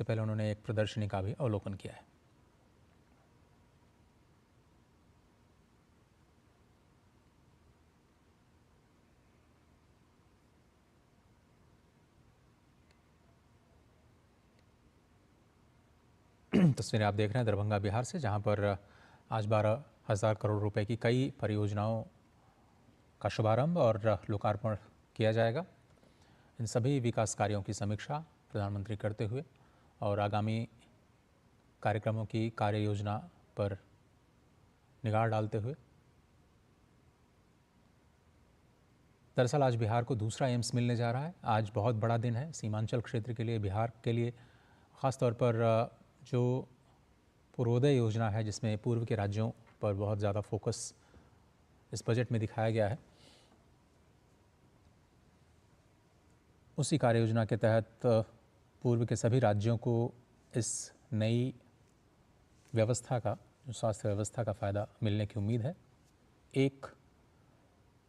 इससे पहले उन्होंने एक प्रदर्शनी का भी अवलोकन किया है। तस्वीरें आप देख रहे हैं दरभंगा बिहार से, जहां पर आज 12,000 करोड़ रुपए की कई परियोजनाओं का शुभारंभ और लोकार्पण किया जाएगा। इन सभी विकास कार्यों की समीक्षा प्रधानमंत्री करते हुए और आगामी कार्यक्रमों की कार्य योजना पर निगाह डालते हुए। दरअसल आज बिहार को दूसरा एम्स मिलने जा रहा है। आज बहुत बड़ा दिन है सीमांचल क्षेत्र के लिए, बिहार के लिए। ख़ासतौर पर जो पूर्वोदय योजना है, जिसमें पूर्व के राज्यों पर बहुत ज़्यादा फोकस इस बजट में दिखाया गया है, उसी कार्य योजना के तहत पूर्व के सभी राज्यों को इस नई व्यवस्था का, जो स्वास्थ्य व्यवस्था का फ़ायदा मिलने की उम्मीद है। एक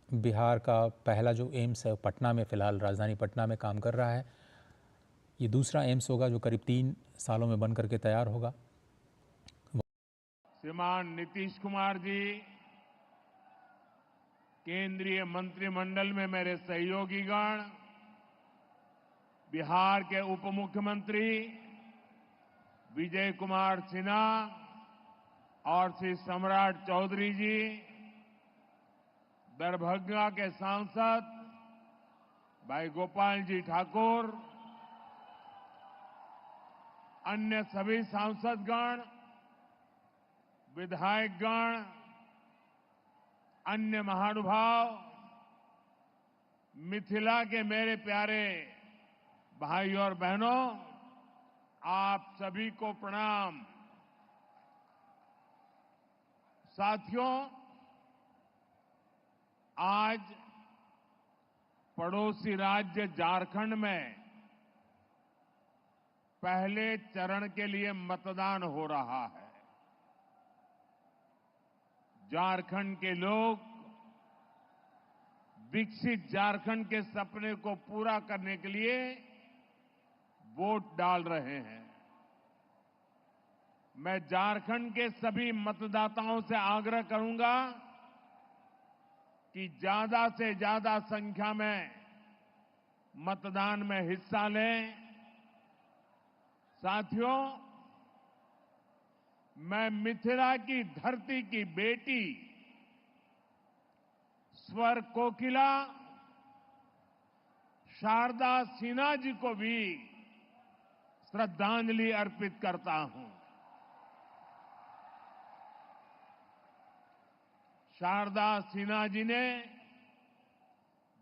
बिहार का पहला जो एम्स है वो पटना में, फ़िलहाल राजधानी पटना में काम कर रहा है। ये दूसरा एम्स होगा जो करीब 3 सालों में बन करके तैयार होगा। श्रीमान नीतीश कुमार जी, केंद्रीय मंत्रिमंडल में मेरे सहयोगीगण, बिहार के उप मुख्यमंत्री विजय कुमार सिन्हा और श्री सम्राट चौधरी जी, दरभंगा के सांसद भाई गोपाल जी ठाकुर, अन्य सभी सांसदगण, विधायकगण, अन्य महानुभाव, मिथिला के मेरे प्यारे भाई और बहनों, आप सभी को प्रणाम। साथियों, आज पड़ोसी राज्य झारखंड में पहले चरण के लिए मतदान हो रहा है। झारखंड के लोग विकसित झारखंड के सपने को पूरा करने के लिए वोट डाल रहे हैं। मैं झारखंड के सभी मतदाताओं से आग्रह करूंगा कि ज्यादा से ज्यादा संख्या में मतदान में हिस्सा लें। साथियों, मैं मिथिला की धरती की बेटी स्वर कोकिला शारदा सिन्हा जी को भी श्रद्धांजलि अर्पित करता हूं। शारदा सिन्हा जी ने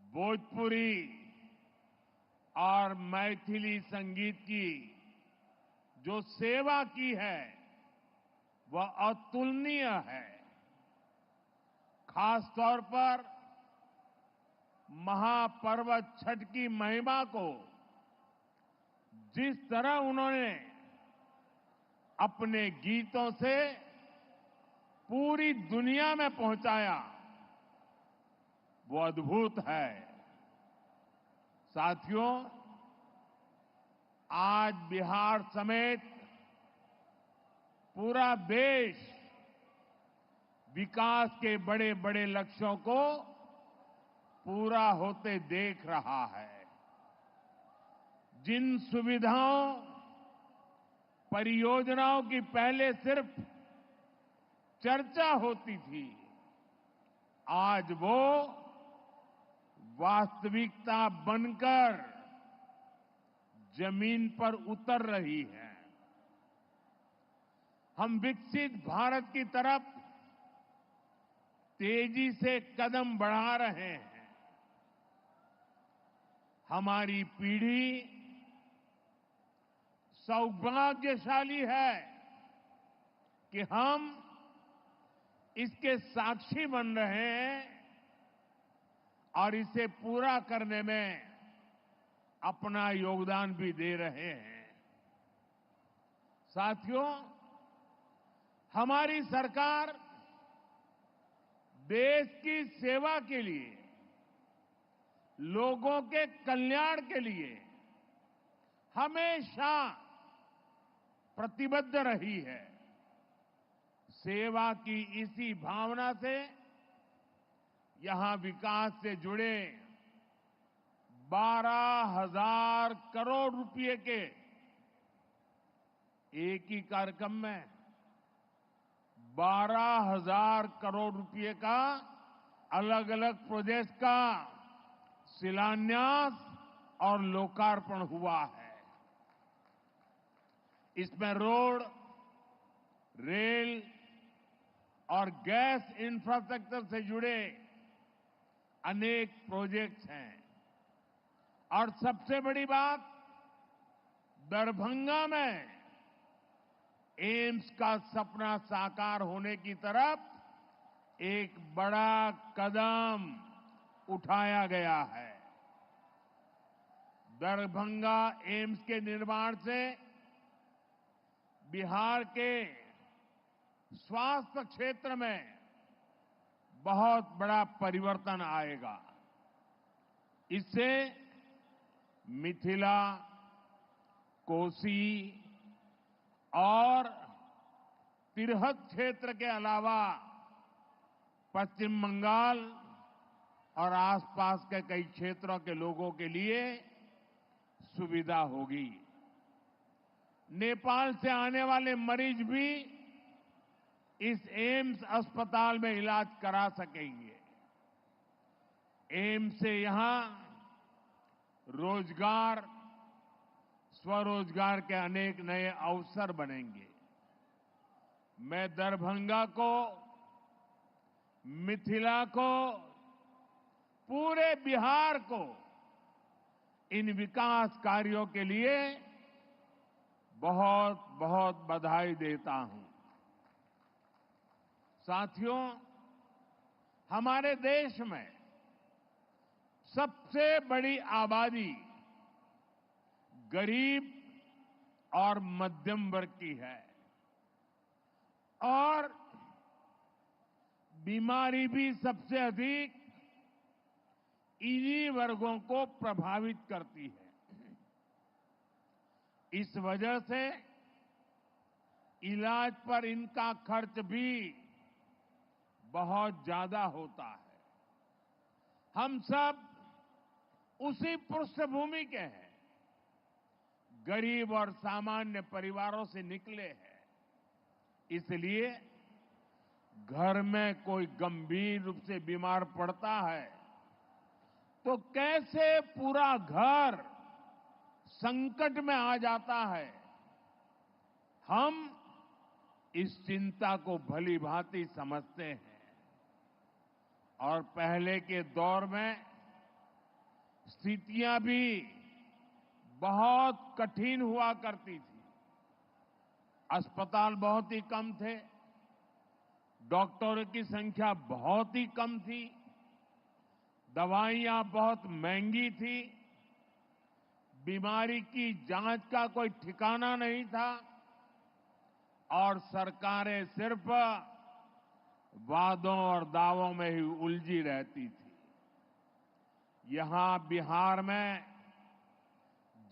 भोजपुरी और मैथिली संगीत की जो सेवा की है वह अतुलनीय है। खास तौर पर महापर्व छठ की महिमा को जिस तरह उन्होंने अपने गीतों से पूरी दुनिया में पहुंचाया, वो अद्भुत है। साथियों, आज बिहार समेत पूरा देश विकास के बड़े बड़े लक्ष्यों को पूरा होते देख रहा है। जिन सुविधाओं, परियोजनाओं की पहले सिर्फ चर्चा होती थी, आज वो वास्तविकता बनकर जमीन पर उतर रही है। हम विकसित भारत की तरफ तेजी से कदम बढ़ा रहे हैं। हमारी पीढ़ी सौभाग्यशाली है कि हम इसके साक्षी बन रहे हैं और इसे पूरा करने में अपना योगदान भी दे रहे हैं। साथियों, हमारी सरकार देश की सेवा के लिए, लोगों के कल्याण के लिए हमेशा प्रतिबद्ध रही है। सेवा की इसी भावना से यहां विकास से जुड़े 12,000 करोड़ रुपए के एक ही कार्यक्रम में 12,000 करोड़ रुपए का अलग अलग प्रोजेक्ट का शिलान्यास और लोकार्पण हुआ है। इसमें रोड, रेल और गैस इंफ्रास्ट्रक्चर से जुड़े अनेक प्रोजेक्ट्स हैं और सबसे बड़ी बात, दरभंगा में एम्स का सपना साकार होने की तरफ एक बड़ा कदम उठाया गया है। दरभंगा एम्स के निर्माण से बिहार के स्वास्थ्य क्षेत्र में बहुत बड़ा परिवर्तन आएगा। इससे मिथिला, कोसी और तिरहुत क्षेत्र के अलावा पश्चिम बंगाल और आसपास के कई क्षेत्रों के लोगों के लिए सुविधा होगी। नेपाल से आने वाले मरीज भी इस एम्स अस्पताल में इलाज करा सकेंगे। एम्स से यहां रोजगार, स्वरोजगार के अनेक नए अवसर बनेंगे। मैं दरभंगा को, मिथिला को, पूरे बिहार को इन विकास कार्यों के लिए बहुत बहुत बधाई देता हूं। साथियों, हमारे देश में सबसे बड़ी आबादी गरीब और मध्यम वर्ग की है और बीमारी भी सबसे अधिक इन्हीं वर्गों को प्रभावित करती है। इस वजह से इलाज पर इनका खर्च भी बहुत ज्यादा होता है। हम सब उसी पृष्ठभूमि के हैं, गरीब और सामान्य परिवारों से निकले हैं। इसलिए घर में कोई गंभीर रूप से बीमार पड़ता है तो कैसे पूरा घर संकट में आ जाता है, हम इस चिंता को भली भांति समझते हैं। और पहले के दौर में स्थितियां भी बहुत कठिन हुआ करती थी। अस्पताल बहुत ही कम थे, डॉक्टरों की संख्या बहुत ही कम थी, दवाइयां बहुत महंगी थी, बीमारी की जांच का कोई ठिकाना नहीं था और सरकारें सिर्फ वादों और दावों में ही उलझी रहती थी। यहां बिहार में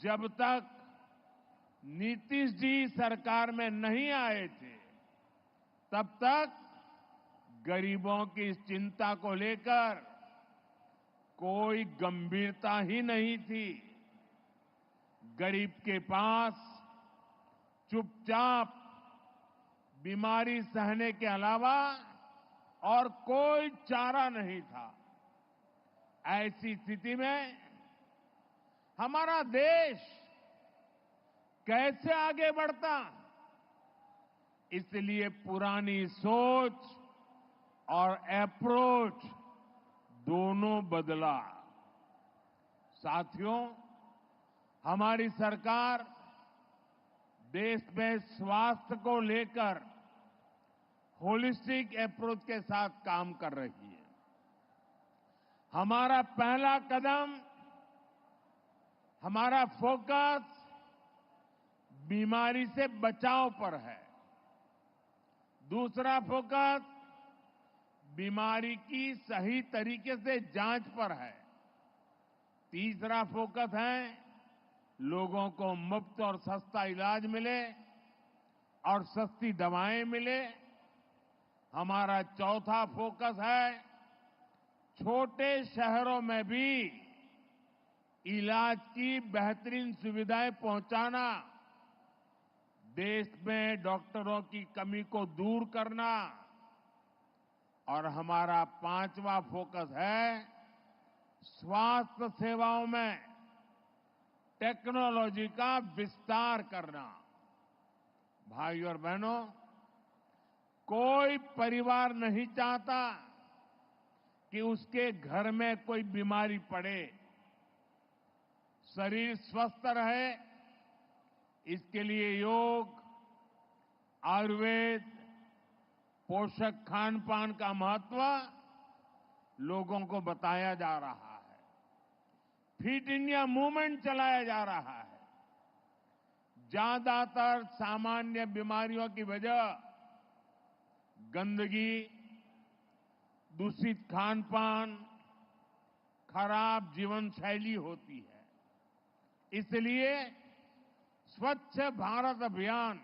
जब तक नीतीश जी सरकार में नहीं आए थे, तब तक गरीबों की इस चिंता को लेकर कोई गंभीरता ही नहीं थी। गरीब के पास चुपचाप बीमारी सहने के अलावा और कोई चारा नहीं था। ऐसी स्थिति में हमारा देश कैसे आगे बढ़ता? इसलिए पुरानी सोच और अप्रोच दोनों बदला। साथियों, हमारी सरकार देश में स्वास्थ्य को लेकर होलिस्टिक अप्रोच के साथ काम कर रही है। हमारा पहला कदम, हमारा फोकस बीमारी से बचाव पर है। दूसरा फोकस बीमारी की सही तरीके से जांच पर है। तीसरा फोकस है लोगों को मुफ्त और सस्ता इलाज मिले और सस्ती दवाएं मिले। हमारा चौथा फोकस है छोटे शहरों में भी इलाज की बेहतरीन सुविधाएं पहुंचाना, देश में डॉक्टरों की कमी को दूर करना। और हमारा पांचवा फोकस है स्वास्थ्य सेवाओं में टेक्नोलॉजी का विस्तार करना। भाइयों और बहनों, कोई परिवार नहीं चाहता कि उसके घर में कोई बीमारी पड़े। शरीर स्वस्थ रहे, इसके लिए योग, आयुर्वेद, पोषक खान पान का महत्व लोगों को बताया जा रहा है। फिट इंडिया मूवमेंट चलाया जा रहा है। ज्यादातर सामान्य बीमारियों की वजह गंदगी, दूषित खान पान, खराब जीवन शैली होती है। इसलिए स्वच्छ भारत अभियान,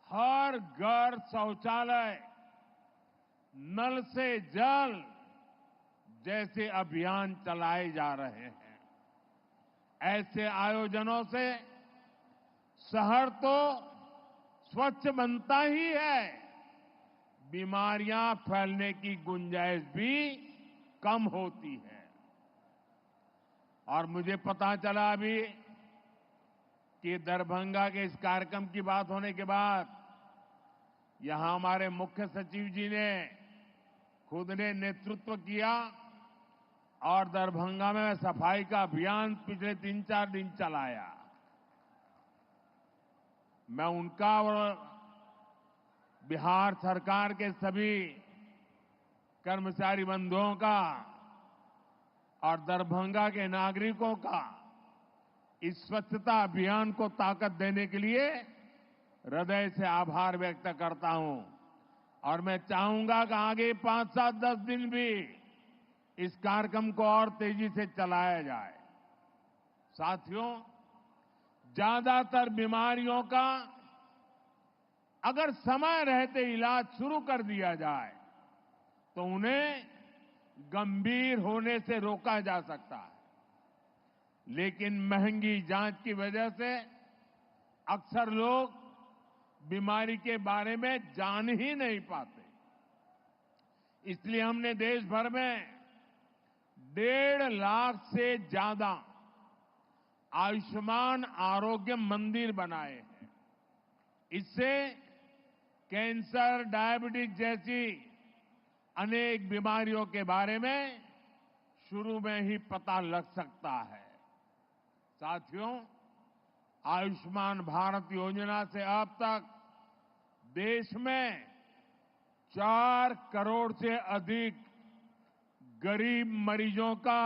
हर घर शौचालय, नल से जल जैसे अभियान चलाए जा रहे हैं। ऐसे आयोजनों से शहर तो स्वच्छ बनता ही है, बीमारियां फैलने की गुंजाइश भी कम होती है। और मुझे पता चला अभी कि दरभंगा के इस कार्यक्रम की बात होने के बाद यहां हमारे मुख्य सचिव जी ने खुद ने नेतृत्व किया और दरभंगा में सफाई का अभियान पिछले 3-4 दिन चलाया। मैं उनका और बिहार सरकार के सभी कर्मचारी बंधुओं का और दरभंगा के नागरिकों का इस स्वच्छता अभियान को ताकत देने के लिए हृदय से आभार व्यक्त करता हूं। और मैं चाहूंगा कि आगे 5, 7, 10 दिन भी इस कार्यक्रम को और तेजी से चलाया जाए। साथियों, ज्यादातर बीमारियों का अगर समय रहते इलाज शुरू कर दिया जाए तो उन्हें गंभीर होने से रोका जा सकता है। लेकिन महंगी जांच की वजह से अक्सर लोग बीमारी के बारे में जान ही नहीं पाते। इसलिए हमने देश भर में 1.5 लाख से ज्यादा आयुष्मान आरोग्य मंदिर बनाए हैं। इससे कैंसर, डायबिटीज जैसी अनेक बीमारियों के बारे में शुरू में ही पता लग सकता है। साथियों, आयुष्मान भारत योजना से अब तक देश में 4 करोड़ से अधिक गरीब मरीजों का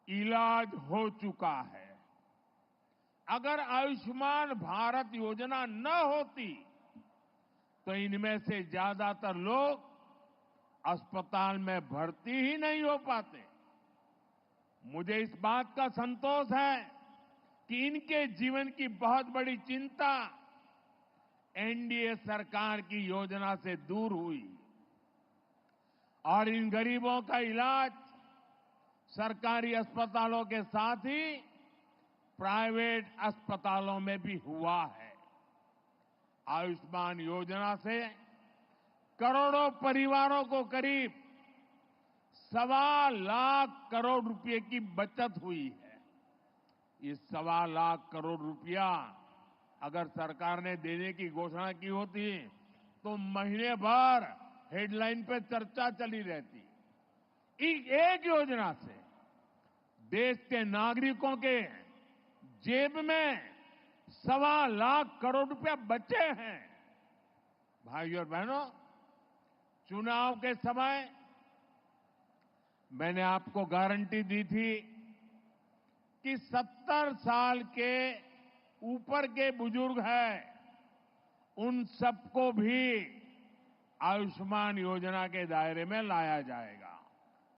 इलाज हो चुका है। अगर आयुष्मान भारत योजना न होती तो इनमें से ज्यादातर लोग अस्पताल में भर्ती ही नहीं हो पाते। मुझे इस बात का संतोष है कि इनके जीवन की बहुत बड़ी चिंता एनडीए सरकार की योजना से दूर हुई और इन गरीबों का इलाज सरकारी अस्पतालों के साथ ही प्राइवेट अस्पतालों में भी हुआ है। आयुष्मान योजना से करोड़ों परिवारों को करीब 1.25 लाख करोड़ रुपए की बचत हुई है। ये 1.25 लाख करोड़ रुपया अगर सरकार ने देने की घोषणा की होती तो महीने भर हेडलाइन पे चर्चा चली रहती। एक योजना से देश के नागरिकों के जेब में 1.25 लाख करोड़ रुपया बचे हैं। भाइयों और बहनों, चुनाव के समय मैंने आपको गारंटी दी थी कि 70 साल के ऊपर के बुजुर्ग हैं, उन सबको भी आयुष्मान योजना के दायरे में लाया जाएगा।